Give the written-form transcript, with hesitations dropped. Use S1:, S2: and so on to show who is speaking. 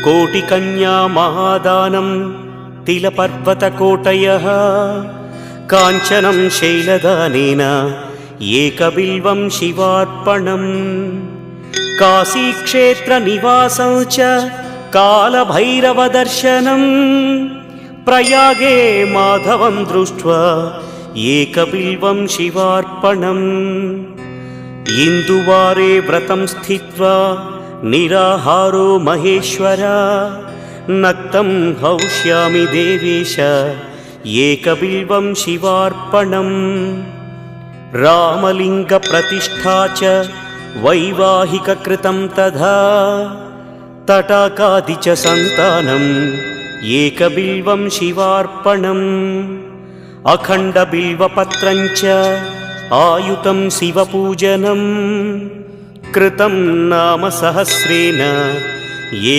S1: कोटिकन्या महादानं तिलपर्वतकोटयः काञ्चनं शैलदानेन एकबिल्वं शिवार्पणम् काशीक्षेत्रनिवासं च कालभैरवदर्शनं प्रयागे माधवं दृष्ट्वा एकबिल्वं शिवार्पणम् इन्दुवारे व्रतं स्थित्वा निराहारो महेश्वर नक्तं हौष्यामि देवेश एकबिल्वं शिवार्पणम् रामलिङ्गप्रतिष्ठा च वैवाहिककृतं तथा तटाकादि च सन्तानम् एकबिल्वं शिवार्पणम् अखण्डबिल्वपत्रं च आयुतं शिवपूजनं कृतं नाम सहस्रेण